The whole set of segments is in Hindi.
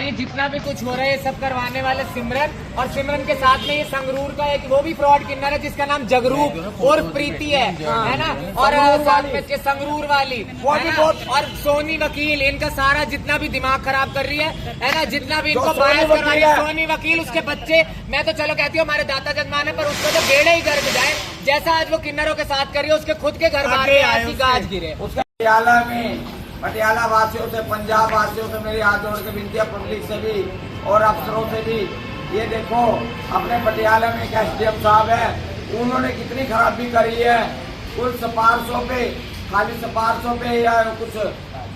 और ये जितना भी कुछ हो रहा है ये सब करवाने वाले सिमरन, और सिमरन के साथ में ये संगरूर का एक वो भी फ्रॉड किन्नर है जिसका नाम जगरूप और प्रीति है ना, और साथ में इसके संगरूर वाली और सोनी वकील, इनका सारा जितना भी दिमाग खराब कर रही है ना, जितना भी इनको बायस करवा रही है सोनी वकील, उसके बच्चे, मैं तो चलो कहती हूँ हमारे दाता जजमान है, पर उसको तो बेड़े ही गर्क जाए जैसा आज वो किन्नरों के साथ कर रही है, उसके खुद के घर गाज गिरे। पटियाला में पटियाला वासियों से, पंजाब वासियों से मेरी हाथ जोड़ के विनती है, पब्लिक से भी और अफसरों से भी, ये देखो अपने पटियाला में एक एसडीएम साहब है, उन्होंने कितनी खराबी करी है, कुछ सिफारिशों पे, खाली सिफारिशों पे या कुछ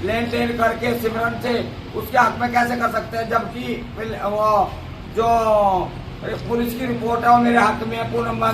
लेन देन करके सिमरन से उसके हक में कैसे कर सकते हैं, जबकि वो जो पुलिस की रिपोर्ट है वो मेरे हक में, पूनम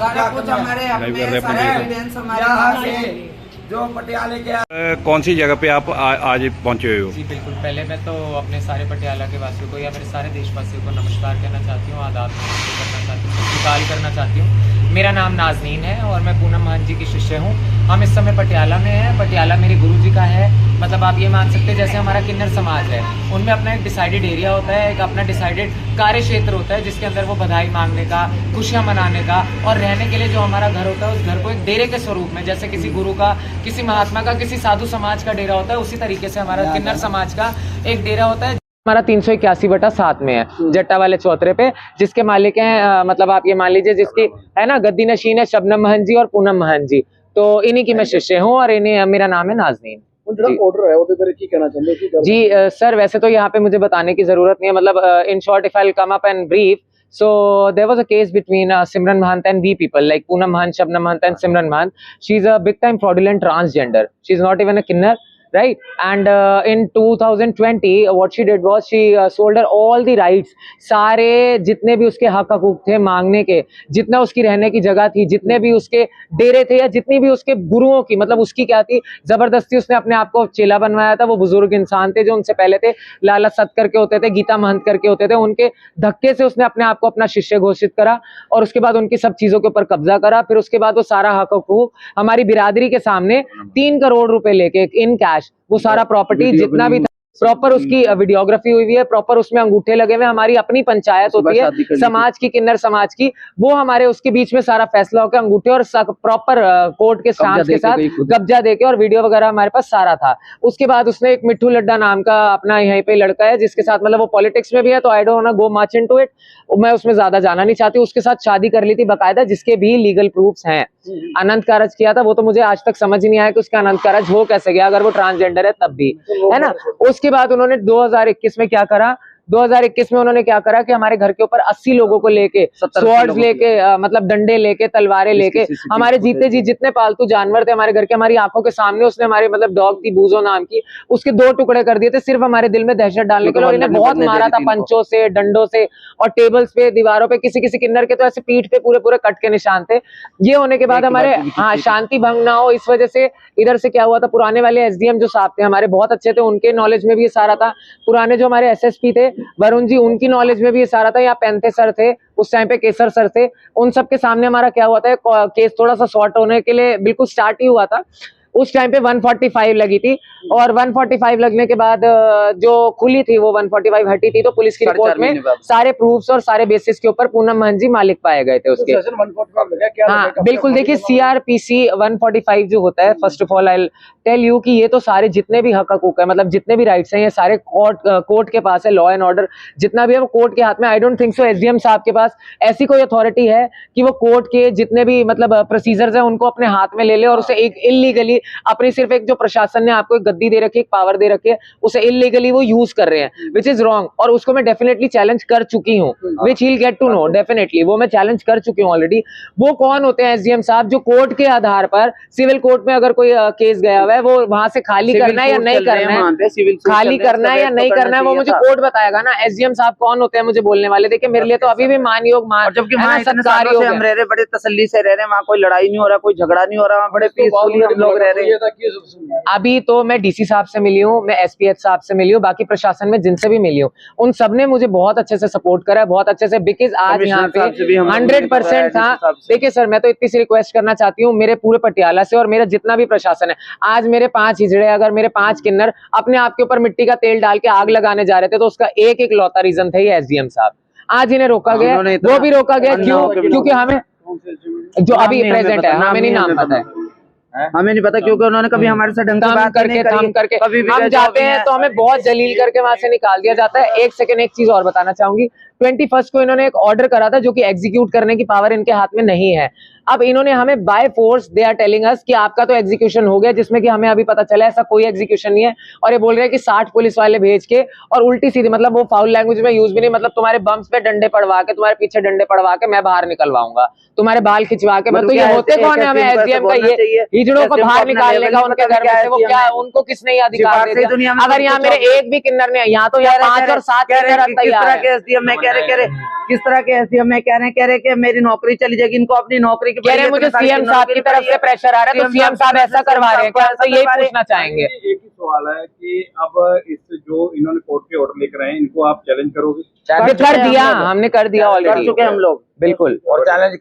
जो पटियाले के। कौन सी जगह पे आप आज पहुंचे हुए हो? जी बिल्कुल, पहले मैं तो अपने सारे पटियाला के वासियों को या मेरे सारे देशवासियों को नमस्कार कहना चाहती हूँ, आदाब करना चाहती हूँ, सत्कार करना चाहती हूँ। मेरा नाम नाजनीन है और मैं पूनम महंत जी की शिष्य हूँ। हम इस समय पटियाला में हैं। पटियाला मेरे गुरु जी का है, मतलब आप ये मान सकते हैं जैसे हमारा किन्नर समाज है, उनमें अपना एक डिसाइडेड एरिया होता है, एक अपना डिसाइडेड कार्य क्षेत्र होता है, जिसके अंदर वो बधाई मांगने का, खुशियाँ मनाने का और रहने के लिए जो हमारा घर होता है, उस घर को एक डेरे के स्वरूप में, जैसे किसी गुरु का, किसी महात्मा का, किसी साधु समाज का डेरा होता है, उसी तरीके से हमारा किन्नर समाज का एक डेरा होता है। हमारा 381/7 में है, जट्टा वाले चौतरे पे, जिसके मालिक हैं मतलब आप ये मान लीजिए जिसकी है ना गद्दी नशीन है शबनम महंत जी और पूनम महंत जी, तो इन्हीं की मैं शिष्य हूँ और इन्हीं मेरा नाम है नाजनीन। जी सर, वैसे तो यहाँ पे मुझे बताने की जरूरत नहीं है, मतलब in short if I will come up and brief, so there was a case between Simran Mahant and we people like Poonam Mahant, Shabnam Mahant and Simran Mahant. She's a big time fraudulent transgender. She's not even a kinnar, right? And in 2020 what she did was she sold her all the rights, सारे जितने भी उसके हक हकूक थे मांगने के, जितना उसकी रहने की जगह थी, जितने भी उसके डेरे थे या जितनी भी उसके गुरुओं की, मतलब उसकी क्या थी, जबरदस्ती उसने अपने आप को चेला बनवाया था। वो बुजुर्ग इंसान थे जो उनसे पहले थे, लाला सत करके होते थे, गीता महंत करके होते थे, उनके धक्के से उसने अपने आप को अपना शिष्य घोषित करा और उसके बाद उनकी सब चीजों के ऊपर कब्जा करा। फिर उसके बाद वो सारा हक हकूक हमारी बिरादरी के सामने 3 करोड़ रुपए लेके इन कैश वो सारा प्रॉपर्टी जितना भी था, प्रॉपर उसकी वीडियोग्राफी हुई है, प्रॉपर उसमें अंगूठे लगे हुए, हमारी अपनी पंचायत होती है समाज की, किन्नर समाज की, वो हमारे उसके बीच में सारा फैसला होकर अंगूठे और प्रॉपर कोर्ट के स्टाम्प के साथ कब्जा देके और वीडियो वगैरह हमारे पास सारा था। उसके बाद उसने एक मिट्ठू लड्डा नाम का अपना यहीं पे लड़का है जिसके साथ, मतलब वो पॉलिटिक्स में भी है, तो I don't want to go much into it, मैं उसमें ज्यादा जाना नहीं चाहती। उसके साथ शादी कर ली थी बाकायदा, जिसके भी लीगल प्रूफ्स हैं। अनंत कारज किया था, वो तो मुझे आज तक समझ ही नहीं आया कि उसका अनंत कारज हो कैसे गया, अगर वो ट्रांसजेंडर है तब भी, है ना। उसके बाद उन्होंने 2021 में क्या करा, 2021 में उन्होंने क्या करा कि हमारे घर के ऊपर 80 लोगों को लेके, स्वॉर्ड्स लेके, मतलब डंडे लेके, तलवारें लेके, हमारे जीते जी जितने पालतू जानवर थे हमारे घर के, हमारी आंखों के सामने उसने हमारे, मतलब डॉग थी बूजो नाम की, उसके 2 टुकड़े कर दिए थे सिर्फ हमारे दिल में दहशत डालने के लिए। और इन्हें बहुत मारा था पंचों से, डंडों से, और टेबल्स पे, दीवारों पे, किसी किसी किन्नर के तो ऐसे पीठ पे पूरे पूरे कट के निशान थे। ये होने के बाद हमारे शांति भंग ना हो इस वजह से इधर से क्या हुआ था, पुराने वाले एसडीएम जो साहब थे हमारे बहुत अच्छे थे, उनके नॉलेज में भी ये सारा था। पुराने जो हमारे एसएसपी थे वरुण जी, उनकी नॉलेज में भी ये सारा था। यहाँ पैंते सर थे उस टाइम पे, केसर सर थे, उन सब के सामने हमारा क्या हुआ था, केस थोड़ा सा शॉर्ट होने के लिए बिल्कुल स्टार्ट ही हुआ था। उस टाइम पे 145 लगी थी और 145 लगने के बाद जो खुली थी वो 145 हटी थी, तो पुलिस की रिपोर्ट में सारे प्रूफ्स और सारे बेसिस के ऊपर पूनम महंत जी मालिक पाए गए थे उसके। हाँ बिल्कुल, देखिए सीआरपीसी 145 जो होता है, first of all I tell you कि ये तो सारे जितने भी हक हकूक है, मतलब जितने भी राइट्स हैं, ये सारे कोर्ट के पास है। लॉ एंड ऑर्डर जितना भी है वो कोर्ट के हाथ में। I don't think so SDM साहब के पास ऐसी कोई अथॉरिटी है कि वो कोर्ट के जितने भी मतलब प्रोसीजर्स है उनको अपने हाथ में ले ले और उसे एक इलीगली अपनी, सिर्फ एक जो प्रशासन ने आपको एक गद्दी दे रखी है, एक पावर दे रखी है, उसे इलीगली वो यूज कर रहे हैं, विच इज रॉन्ग। और उसको मैं डेफिनेटली चैलेंज कर चुकी हूँ, which he will get to know, definitely वो मैं चैलेंज कर चुकी हूँ ऑलरेडी। वो कौन होते हैं एसडीएम साहब जो कोर्ट के आधार पर, सिविल कोर्ट में अगर कोई केस गया हुआ है, वो वहां से खाली करना है या नहीं करना है, खाली करना है या नहीं करना है, वो मुझे कोर्ट बताएगा ना। एसडीएम साहब कौन होते हैं मुझे बोलने वाले, देखिए मेरे लिए तो अभी भी मान योग, जबकि हम रह रहे, बड़े तसल्ली से रह रहे हैं, वहाँ कोई लड़ाई नहीं हो रहा, कोई झगड़ा नहीं हो रहा, बड़े पीसफुली हम लोग रह रहे हैं। अभी तो मैं डीसी साहब से मिली हूँ, मैं एसपीएच साहब से मिली हूँ, बाकी प्रशासन में जिनसे भी मिली हूँ उन सब ने मुझे बहुत अच्छे से सपोर्ट करा है, बहुत अच्छे से, बिकॉज आज यहाँ पे 100% था। देखिए सर, मैं तो इतनी सी रिक्वेस्ट करना चाहती हूँ मेरे पूरे पटियाला से और मेरा जितना भी प्रशासन है, आज मेरे 5 हिजड़े, अगर मेरे 5 किन्नर अपने आप के ऊपर मिट्टी का तेल डाल के आग लगाने जा रहे थे तो उसका एक लौता रीजन था ये एसडीएम साहब। आज इन्हें रोका गया, वो भी रोका गया क्यों? क्योंकि हमें जो अभी प्रेजेंट है, हमें नहीं नाम पता है, हमें नहीं पता, क्योंकि उन्होंने कभी हमारे से ढंग से बात नहीं करी। थम करके कभी भी हम जाते हैं तो हमें बहुत जलील करके वहां से निकाल दिया जाता है। एक सेकंड, एक चीज और बताना चाहूंगी, 21 को इन्होंने एक ऑर्डर करा था जो कि एग्जीक्यूट करने की पावर इनके हाथ में नहीं है। अब इन्होंने हमें by force, they are telling us कि आपका तो एग्जीक्यूशन हो गया, जिसमें कि हमें अभी पता चला ऐसा कोई एग्जीक्यूशन नहीं है। और ये बोल रहे हैं कि 60 पुलिस वाले भेज के, और उल्टी सीधी, मतलब वो फाउल लैंग्वेज में यूज भी नहीं, मतलब तुम्हारे बम्स पे डंडे पड़वा के, तुम्हारे पीछे डंडे पड़वा के मैं बाहर निकलवाऊंगा, तुम्हारे बाल खिंचवा के। मतलब ये होते कौन है? हमें एसडीएम का ये हिजड़ों को बाहर निकालने का उनके घर में से, वो क्या, उनको किसने ये अधिकार दे दिया? अगर यहाँ मेरे एक भी किन्नर ने, यहाँ तो यहाँ 5 और 7 किन्नर तैयार है। किस तरह के एसडीएम में कह रहे कि मेरी नौकरी चली जाएगी, इनको अपनी नौकरी की कह रहे हैं मुझे सीएम साहब की तरफ से प्रेशर आ रहा है, तो सीएम साहब ऐसा करवा रहे हैं क्या? तो यही पूछना चाहेंगे। एक ही सवाल है कि अब इस जो इन्होंने कोर्ट के ऑर्डर लेकर आए हैं, इनको आप चैलेंज करोगे? कर दिया, हमने कर दिया ऑलरेडी, कर चुके हम लोग, बिल्कुल। और चैलेंज